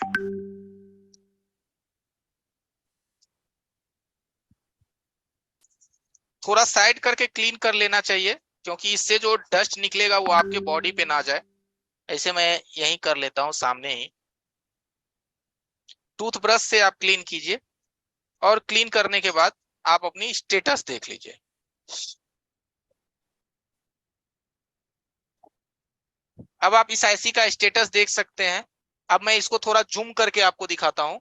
थोड़ा साइड करके क्लीन कर लेना चाहिए, क्योंकि इससे जो डस्ट निकलेगा वो आपके बॉडी पे ना जाए। ऐसे मैं यही कर लेता हूं सामने ही। टूथब्रश से आप क्लीन कीजिए, और क्लीन करने के बाद आप अपनी स्टेटस देख लीजिए। अब आप इस आईसी का स्टेटस देख सकते हैं। अब मैं इसको थोड़ा जूम करके आपको दिखाता हूं।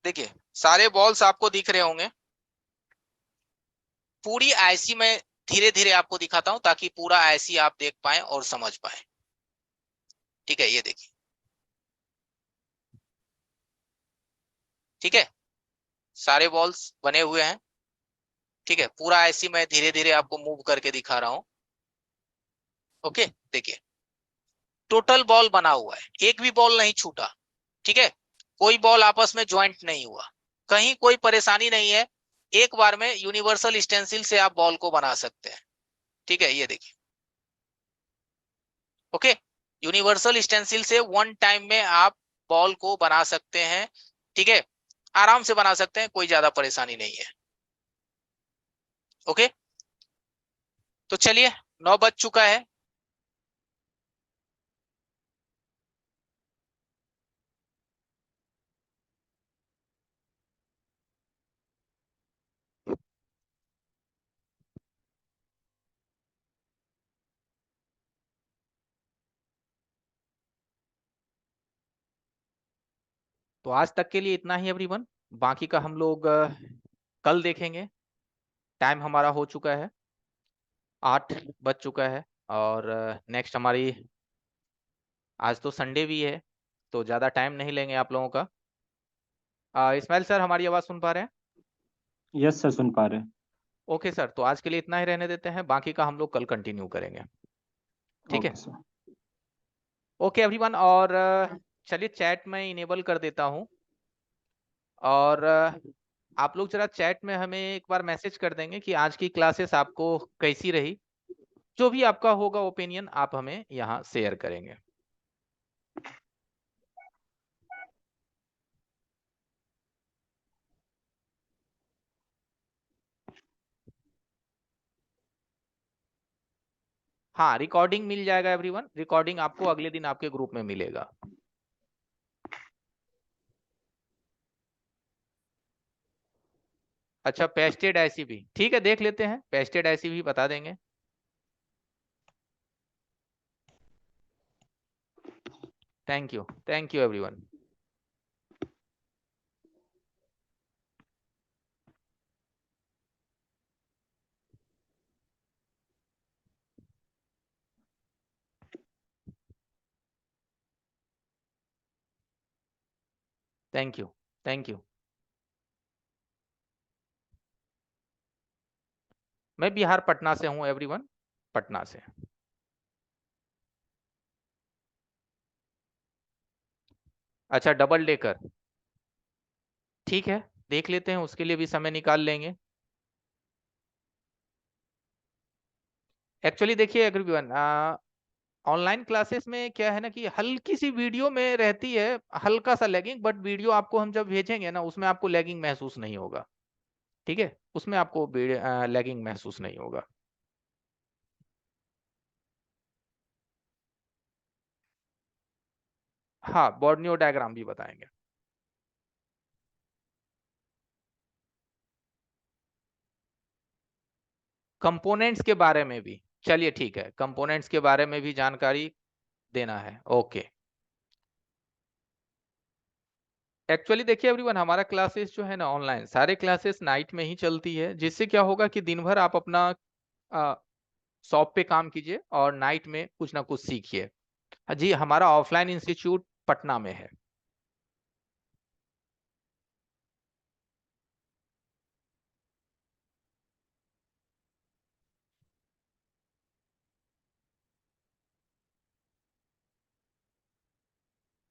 देखिए सारे बॉल्स आपको दिख रहे होंगे। पूरी आईसी में धीरे धीरे आपको दिखाता हूं, ताकि पूरा आईसी आप देख पाए और समझ पाए। ठीक है, ये देखिए। ठीक है, सारे बॉल्स बने हुए हैं। ठीक है, पूरा आईसी मैं धीरे धीरे आपको मूव करके दिखा रहा हूं। ओके, देखिए टोटल बॉल बना हुआ है, एक भी बॉल नहीं छूटा। ठीक है, कोई बॉल आपस में ज्वाइंट नहीं हुआ, कहीं कोई परेशानी नहीं है। एक बार में यूनिवर्सल स्टेंसिल से आप बॉल को बना सकते हैं। ठीक है, ये देखिए। ओके, यूनिवर्सल स्टेंसिल से वन टाइम में आप बॉल को बना सकते हैं। ठीक है, आराम से बना सकते हैं, कोई ज्यादा परेशानी नहीं है। ओके, तो चलिए 9 बज चुका है। तो आज तक के लिए इतना ही एवरीवन। बाकी का हम लोग कल देखेंगे। टाइम हमारा हो चुका है। 8 बज चुका है और नेक्स्ट हमारी, आज तो संडे भी है तो ज़्यादा टाइम नहीं लेंगे आप लोगों का। इस्माइल सर, हमारी आवाज़ सुन पा रहे हैं? यस सर, सुन पा रहे हैं। ओके सर, तो आज के लिए इतना ही रहने देते हैं, बाकी का हम लोग कल कंटिन्यू करेंगे। ठीक है। Okay sir. ओके एवरीवन, और चलिए चैट में इनेबल कर देता हूँ, और आप लोग जरा चैट में हमें एक बार मैसेज कर देंगे कि आज की क्लासेस आपको कैसी रही। जो भी आपका होगा ओपिनियन आप हमें यहाँ शेयर करेंगे। हाँ, रिकॉर्डिंग मिल जाएगा एवरीवन, रिकॉर्डिंग आपको अगले दिन आपके ग्रुप में मिलेगा। अच्छा, पेस्टेड ऐसी भी ठीक है, देख लेते हैं, पेस्टेड ऐसी भी बता देंगे। Thank you everyone. Thank you. Thank you. मैं बिहार पटना से हूँ एवरीवन, पटना से। अच्छा, डबल डेकर, ठीक है, देख लेते हैं, उसके लिए भी समय निकाल लेंगे। एक्चुअली देखिए एवरीवन, ऑनलाइन क्लासेस में क्या है ना कि हल्की सी वीडियो में रहती है हल्का सा लैगिंग, बट वीडियो आपको हम जब भेजेंगे ना उसमें आपको लैगिंग महसूस नहीं होगा। ठीक है, उसमें आपको लैगिंग महसूस नहीं होगा। हाँ, बॉर्नियो डायग्राम भी बताएंगे। कंपोनेंट्स के बारे में भी, चलिए ठीक है, कंपोनेंट्स के बारे में भी जानकारी देना है। ओके। एक्चुअली देखिए एवरीवन, हमारा क्लासेस जो है ना ऑनलाइन, सारे क्लासेस नाइट में ही चलती है, जिससे क्या होगा कि दिन भर आप अपना शॉप पे काम कीजिए और नाइट में कुछ ना कुछ सीखिए। जी, हमारा ऑफलाइन इंस्टीट्यूट पटना में है।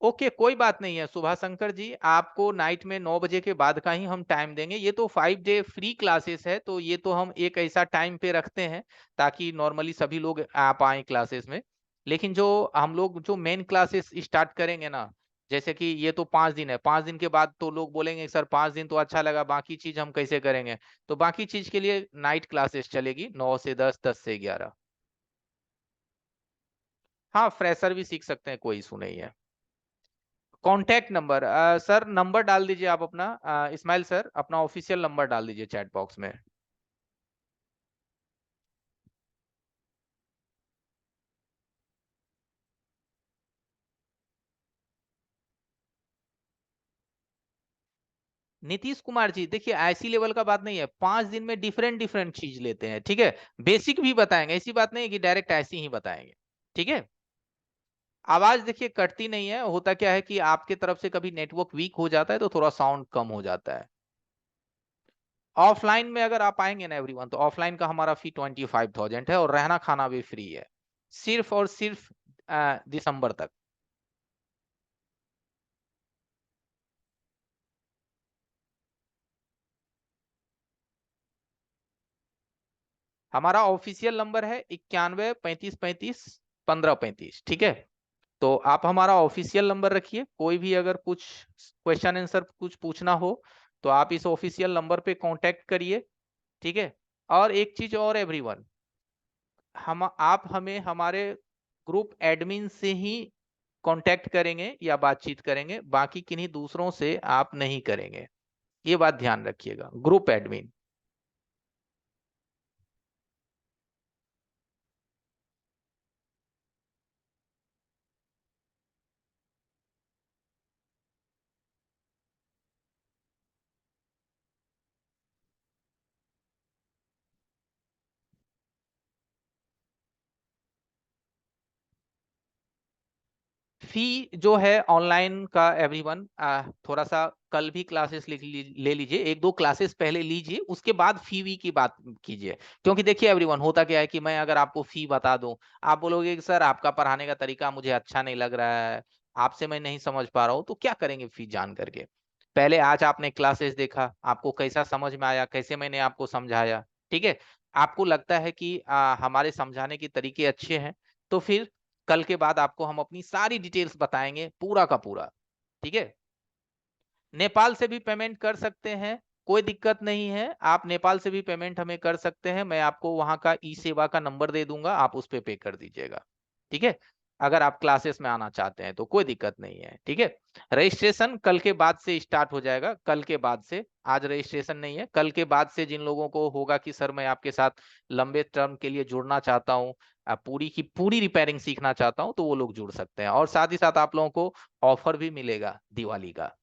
ओके, कोई बात नहीं है सुभाष शंकर जी, आपको नाइट में 9 बजे के बाद का ही हम टाइम देंगे। ये तो 5 डे फ्री क्लासेस है, तो ये तो हम एक ऐसा टाइम पे रखते हैं ताकि नॉर्मली सभी लोग आ पाए क्लासेस में। लेकिन जो हम लोग जो मेन क्लासेस स्टार्ट करेंगे ना, जैसे कि ये तो 5 दिन है, 5 दिन के बाद तो लोग बोलेंगे सर 5 दिन तो अच्छा लगा, बाकी चीज हम कैसे करेंगे? तो बाकी चीज के लिए नाइट क्लासेस चलेगी 9 से 10, 10 से 11। हाँ, फ्रेशर भी सीख सकते हैं, कोई इशू नहीं है। कॉन्टैक्ट नंबर, सर नंबर डाल दीजिए आप अपना, इस्माइल सर अपना ऑफिशियल नंबर डाल दीजिए चैट बॉक्स में। नीतीश कुमार जी, देखिए ऐसी लेवल का बात नहीं है, 5 दिन में डिफरेंट डिफरेंट चीज लेते हैं, ठीक है। बेसिक भी बताएंगे, ऐसी बात नहीं है कि डायरेक्ट ऐसी ही बताएंगे। ठीक है। आवाज देखिए कटती नहीं है, होता क्या है कि आपके तरफ से कभी नेटवर्क वीक हो जाता है तो थोड़ा साउंड कम हो जाता है। ऑफलाइन में अगर आप आएंगे ना एवरीवन, तो ऑफलाइन का हमारा फी 25,000 है और रहना खाना भी फ्री है, सिर्फ और सिर्फ दिसंबर तक। हमारा ऑफिशियल नंबर है 91 35 35 15 35, ठीक है। तो आप हमारा ऑफिशियल नंबर रखिए, कोई भी अगर कुछ क्वेश्चन आंसर कुछ पूछना हो तो आप इस ऑफिशियल नंबर पे कांटेक्ट करिए। ठीक है। और एक चीज और एवरीवन, हम आप हमें हमारे ग्रुप एडमिन से ही कांटेक्ट करेंगे या बातचीत करेंगे, बाकी किन्हीं दूसरों से आप नहीं करेंगे, ये बात ध्यान रखिएगा, ग्रुप एडमिन। फी जो है ऑनलाइन का एवरीवन थोड़ा सा कल भी क्लासेस ले लीजिए, 1-2 क्लासेस पहले लीजिए, उसके बाद फी की बात कीजिए। क्योंकि देखिए एवरीवन, होता क्या है कि मैं अगर आपको फी बता दूं, आप बोलोगे कि सर आपका पढ़ाने का तरीका मुझे अच्छा नहीं लग रहा है, आपसे मैं नहीं समझ पा रहा हूँ, तो क्या करेंगे फी जान करके? पहले आज आपने क्लासेस देखा, आपको कैसा समझ में आया, कैसे मैंने आपको समझाया, ठीक है? आपको लगता है कि हमारे समझाने के तरीके अच्छे हैं, तो फिर कल के बाद आपको हम अपनी सारी डिटेल्स बताएंगे, पूरा का पूरा, ठीक है? नेपाल से भी पेमेंट कर सकते हैं, कोई दिक्कत नहीं है। आप नेपाल से भी पेमेंट हमें कर सकते हैं, मैं आपको वहां का ई सेवा का नंबर दे दूंगा, आप उस पे कर दीजिएगा, ठीक है? अगर आप क्लासेस में आना चाहते हैं तो कोई दिक्कत नहीं है, ठीक है? रजिस्ट्रेशन कल के बाद से स्टार्ट हो जाएगा, कल के बाद से। आज रजिस्ट्रेशन नहीं है, कल के बाद से जिन लोगों को होगा कि सर मैं आपके साथ लंबे टर्म के लिए जुड़ना चाहता हूँ, पूरी की पूरी रिपेयरिंग सीखना चाहता हूँ, तो वो लोग जुड़ सकते हैं। और साथ ही साथ आप लोगों को ऑफर भी मिलेगा दिवाली का।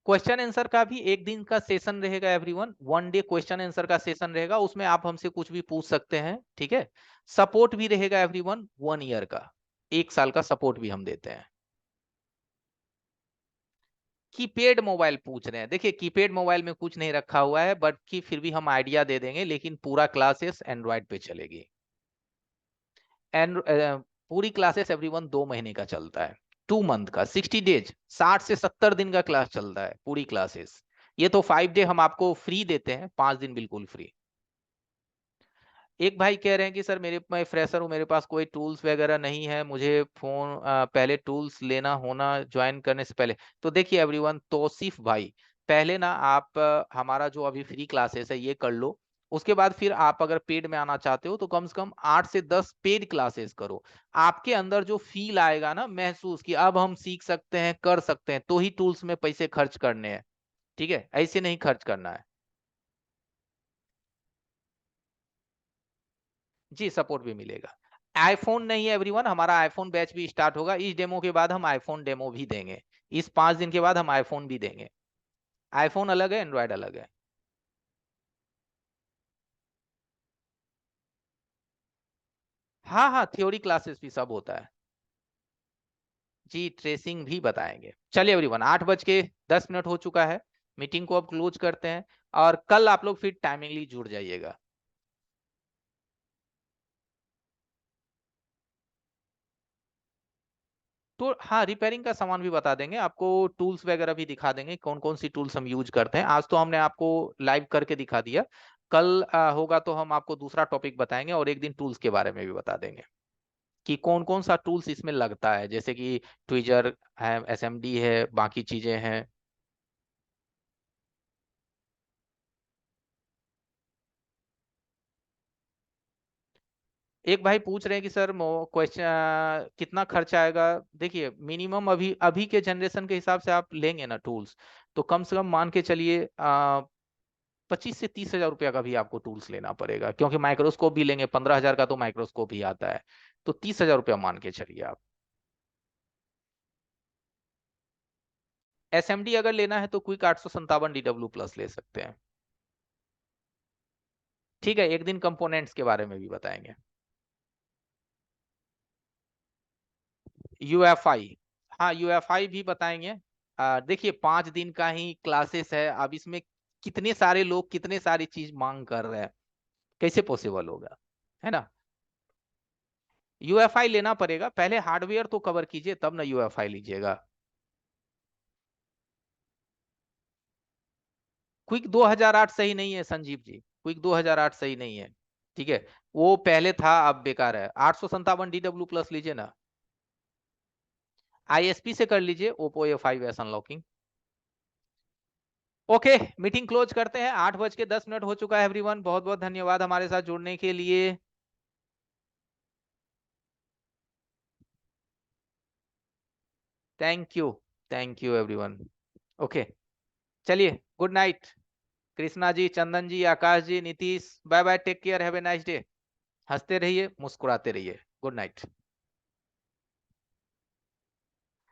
क्वेश्चन आंसर का भी एक दिन का सेशन रहेगा एवरीवन, 1 डे क्वेश्चन आंसर का सेशन रहेगा, उसमें आप हमसे कुछ भी पूछ सकते हैं, ठीक है? सपोर्ट भी रहेगा एवरीवन 1 ईयर का, 1 साल का सपोर्ट भी हम देते हैं। कीपैड मोबाइल पूछ रहे हैं, देखिए कीपैड मोबाइल में कुछ नहीं रखा हुआ है, बट की फिर भी हम आइडिया दे देंगे, लेकिन पूरा क्लासेस एंड्रॉइड पे चलेगी। एंड पूरी क्लासेस एवरीवन 2 महीने का चलता है, 2 मंथ का, 60 डेज, 60 से 70 दिन का क्लास चलता है पूरी क्लासेस। ये तो 5 डे हम आपको फ्री देते हैं, 5 दिन बिल्कुल फ्री। एक भाई कह रहे हैं कि सर मैं फ्रेशर हूँ, मेरे पास कोई टूल्स वगैरह नहीं है, मुझे फोन पहले टूल्स लेना होना ज्वाइन करने से पहले। तो देखिए एवरीवन, तौसीफ भाई, पहले ना आप हमारा जो अभी फ्री क्लासेस है ये कर लो, उसके बाद फिर आप अगर पेड में आना चाहते हो तो कम से कम 8 से 10 पेड क्लासेस करो। आपके अंदर जो फील आएगा ना महसूस कि अब हम सीख सकते हैं, कर सकते हैं, तो ही टूल्स में पैसे खर्च करने हैं, ठीक है? ऐसे नहीं खर्च करना है। जी, सपोर्ट भी मिलेगा। आईफोन नहीं है एवरीवन, हमारा आईफोन बैच भी स्टार्ट होगा, इस डेमो के बाद हम आईफोन डेमो भी देंगे, इस 5 दिन के बाद हम आईफोन भी देंगे। आईफोन अलग है, एंड्रॉयड अलग है। हाँ हाँ, थ्योरी क्लासेस भी सब होता है जी, ट्रेसिंग भी बताएंगे। चलिए एवरीवन, 8:10 हो चुका है, मीटिंग को अब क्लोज करते हैं, और कल आप लोग फिर टाइमिंगली जुड़ जाइएगा। तो हाँ, रिपेयरिंग का सामान भी बता देंगे आपको, टूल्स वगैरह भी दिखा देंगे, कौन कौन सी टूल्स हम यूज करते हैं। आज तो हमने आपको लाइव करके दिखा दिया, कल होगा तो हम आपको दूसरा टॉपिक बताएंगे, और एक दिन टूल्स के बारे में भी बता देंगे कि कौन कौन सा टूल्स इसमें लगता है, जैसे कि ट्विजर है, एसएमडी है, बाकी चीजें हैं। एक भाई पूछ रहे हैं कि सर क्वेश्चन कितना खर्चा आएगा। देखिए मिनिमम अभी अभी के जनरेशन के हिसाब से आप लेंगे ना टूल्स, तो कम से कम मान के चलिए 25 से 30 हजार रुपया का भी आपको टूल्स लेना पड़ेगा, क्योंकि माइक्रोस्कोप भी लेंगे, 15 हजार का तो माइक्रोस्कोप ही आता है, तो 30 हजार रुपया मान के चलिए आप। एसएमडी अगर लेना है तो क्विक 857 DW+ ले सकते हैं, ठीक है? एक दिन कंपोनेंट्स के बारे में भी बताएंगे। यूएफआई, हाँ यूएफआई भी बताएंगे। देखिए 5 दिन का ही क्लासेस है, अब इसमें कितने सारे लोग कितने सारी चीज मांग कर रहे हैं, कैसे पॉसिबल होगा, है ना? यूएफआई लेना पड़ेगा, पहले हार्डवेयर तो कवर कीजिए तब ना यूएफआई लीजिएगा। क्विक 2008 सही नहीं है संजीव जी, क्विक 2008 सही नहीं है, ठीक है? वो पहले था, अब बेकार है। 857 DW+ लीजिए ना, आईएसपी से कर लीजिए, Oppo A5s unlocking. Okay, meeting close करते हैं, 8:10 हो चुका है एवरीवन, बहुत बहुत धन्यवाद हमारे साथ जुड़ने के लिए। Thank you everyone. ओके, चलिए, good night. Krishna ji, Chandan ji, Akash ji, Nitish, bye bye, take care, have a nice day. हंसते रहिए, मुस्कुराते रहिए, गुड नाइट।